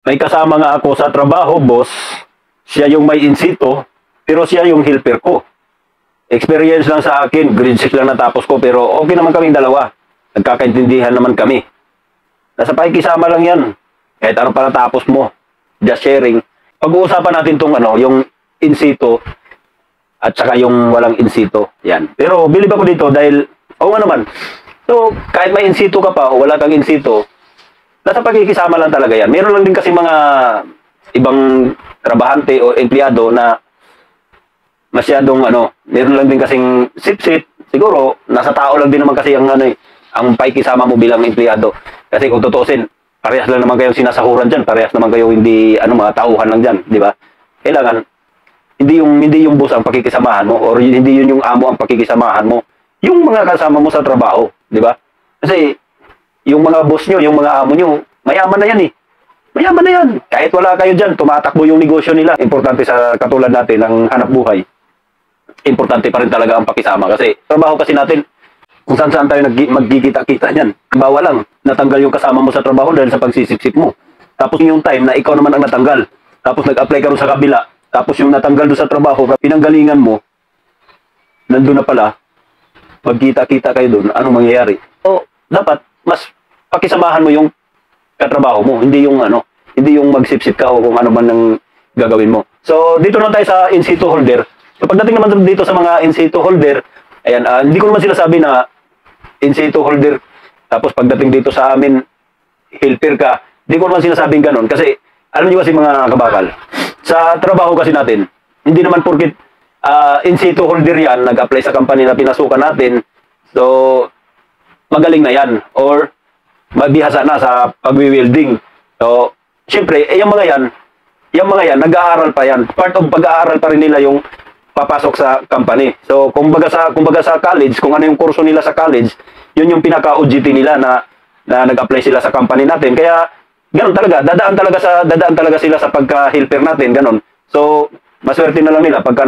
May kasama nga ako sa trabaho, boss. Siya yung may insito, pero siya yung helper ko. Experience lang sa akin, grade 6 lang natapos ko, pero okay naman kaming dalawa. Nagkakaintindihan naman kami. Nasa pakikisama lang yan. Kahit ano pa natapos mo. Just sharing. Pag-uusapan natin tong yung insito at saka yung walang insito. Yan. Pero bilib ako dito dahil, oo nga naman. So, kahit may insito ka pa o wala kang insito, nasa pakikisama lang talaga yan. Meron lang din kasi mga ibang trabahante o empleyado na masyadong meron lang din kasing sip-sip. Siguro, nasa tao lang din naman kasi ang pakikisama mo bilang empleyado. Kasi kung tutusin, parehas lang naman kayong sinasahuran dyan. Parehas naman kayo hindi, mga tauhan lang dyan. Di ba? Kailangan, hindi yung boss ang pakikisamahan mo or hindi yun yung amo ang pakikisamahan mo. Yung mga kasama mo sa trabaho. Di ba? Kasi, yung mga boss nyo, yung mga amo nyo, mayaman na yan eh. Mayaman na yan. Kahit wala kayo dyan, tumatakbo yung negosyo nila. Importante sa katulad natin, ng hanap buhay. Importante pa rin talaga ang pakisama. Kasi, trabaho kasi natin, kung saan-saan tayo magkikita-kita niyan. Bawa lang, natanggal yung kasama mo sa trabaho dahil sa pagsisip-sip mo. Tapos yung time na ikaw naman ang natanggal. Tapos nag-apply ka rin sa kabila. Tapos yung natanggal doon sa trabaho, pinanggalingan mo, nandun na pala, magkita-kita kayo doon, anong mangyayari? So, dapat, mas pakisamahan mo yung katrabaho mo, hindi yung magsip-sip ka o kung ano man ang gagawin mo. So, dito na tayo sa in-situ holder. So, pagdating naman dito sa mga in-situ holder, ayan, hindi ko naman sila sabi na in-situ holder, tapos pagdating dito sa amin, helper ka, hindi ko naman sinasabing ganun. Kasi, alam niyo kasi mga kabakal, sa trabaho kasi natin, hindi naman porkit in-situ holder yan, nag-apply sa company na pinasukan natin, so, magaling na yan, or mabihasa na sa pag-wielding. So, syempre, yung mga yan, nag-aaral pa yan. Part of pag-aaral pa rin nila yung papasok sa company. So, kumbaga sa college, kung ano yung kurso nila sa college, yun yung pinaka-OJT nila na nag-apply sila sa company natin. Kaya, ganun talaga, dadaan talaga sila sa pagka-helper natin, ganun. So, maswerte na lang nila pagka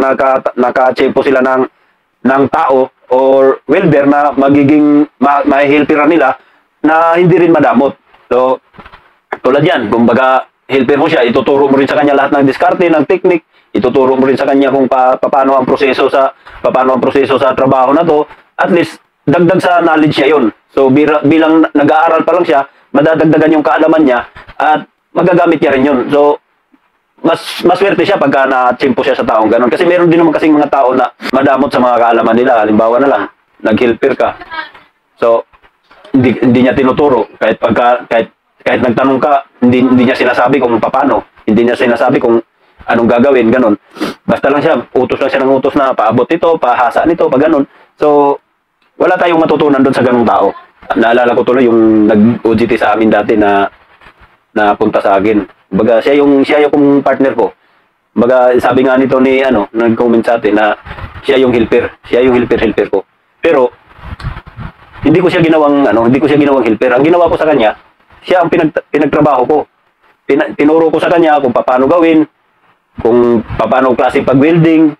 naka-achieve po sila ng tao or welder na magiging ma-helperan nila na hindi rin madamot. So, tulad yan, kumbaga, helper mo siya, ituturo mo rin sa kanya lahat ng diskarte, ng technique, ituturo mo rin sa kanya kung paano ang proseso sa trabaho na to. At least, dagdag sa knowledge niya yun. So, bilang nag-aaral pa lang siya, madadagdagan yung kaalaman niya at magagamit niya rin yun. So, maswerte siya pagka na-chimpo siya sa taong ganun. Kasi meron din naman kasing mga tao na madamot sa mga kaalaman nila. Halimbawa na lang, nag-helper ka. So, hindi niya tinuturo. Kahit nagtanong ka, hindi niya sinasabi kung paano. Hindi niya sinasabi kung anong gagawin, ganun. Basta lang siya, utos lang siya ng utos na paabot ito, pahasa nito, pa ganun. So, wala tayong matutunan doon sa ganung tao. Naalala ko tuloy yung nag-OJT sa amin dati na punta sa akin. Baga, siya yung partner ko. Baga, sabi nga nito ni nag-comment sa atin na siya yung helper ko. Pero hindi ko siya ginawang helper. Ang ginawa ko sa kanya, siya ang pinagtrabaho ko. Tinuro ko sa kanya kung paano gawin, kung paano klase pag-welding,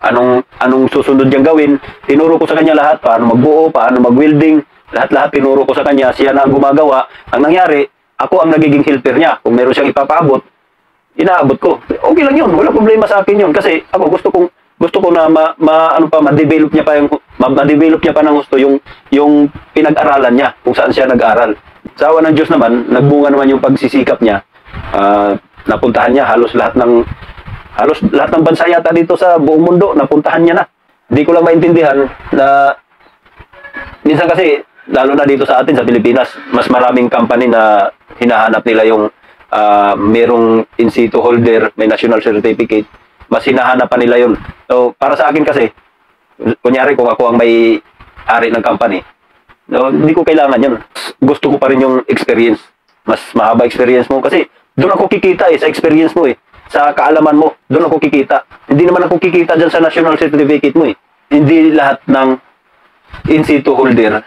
anong susunod niyang gawin. Tinuro ko sa kanya lahat, paano magbuo, paano mag-welding, lahat tinuro ko sa kanya, siya na ang gumagawa. Ang nangyari, ako ang nagiging helper niya. Kung meron siyang ipapaabot, inaabot ko. Okay lang yun, wala problema sa akin yun. Kasi ako gusto ko na ma-develop niya pa ng gusto yung pinag-aralan niya, kung saan siya nag-aral. Sa awa ng Diyos naman, nagbunga naman yung pagsisikap niya. Napuntahan niya halos lahat ng bansa yata dito sa buong mundo, napuntahan niya na. Hindi ko lang maintindihan na minsan kasi, lalo na dito sa atin sa Pilipinas, mas maraming company na hinahanap nila yung merong in-situ holder, may national certificate, mas hinahanap pa nila yun. So, para sa akin kasi, kunyari kung ako ang may ari ng company, no, hindi ko kailangan yun. Gusto ko pa rin yung experience. Mas mahaba experience mo kasi doon ako kikita sa experience mo sa kaalaman mo, doon ako kikita. Hindi naman ako kikita dyan sa national certificate mo Hindi lahat ng in-situ holder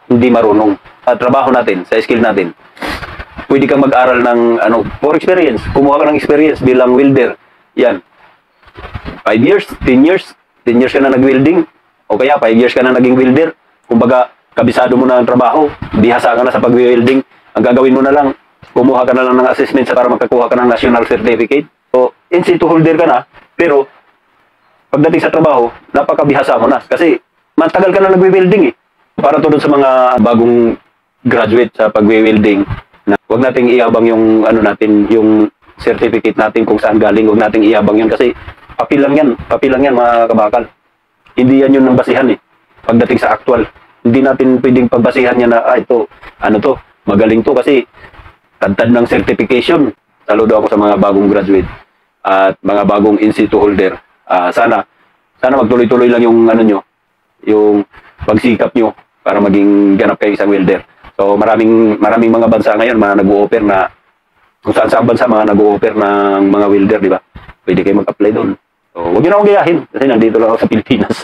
hindi marunong. Trabaho natin, sa skill natin. Pwede kang mag-aral ng for experience. Kumuha ka ng experience bilang welder. Yan. 5 years, 10 years, 10 years ka na nag-welding, o kaya 5 years ka na naging welder. Kumbaga, kabisado mo na ang trabaho, bihasa ka na sa pag-welding. Ang gagawin mo na lang, kumuha ka na lang ng assessment para makakuha ka ng national certificate. So, in situ holder ka na, pero pagdating sa trabaho, napakabihasa mo na. Kasi matagal ka na nagwe-welding eh. Para tulad sa mga bagong graduate sa pagwe-welding, na huwag nating iabang yung ano natin, yung certificate natin kung saan galing, huwag nating iabang yun kasi papel lang yan mga kabakal. Hindi yan yun ang basihan eh. Pagdating sa actual, hindi natin pwedeng pagbasihan yan na, ito, ano to, magaling to kasi tantad ng certification. Saludo ako sa mga bagong graduate at mga bagong in situ holder. Sana magtuloy-tuloy lang yung ano nyo, yung pagsikap nyo para maging ganap kayo isang welder. So maraming mga bansa ngayon mga nag-o-offer na kung saan bansa mga nag-o-offer ng mga welder, di ba? Pwede kayo mag-apply doon. So huwag nyo na akong gayahin kasi nandito lang ako sa Pilipinas.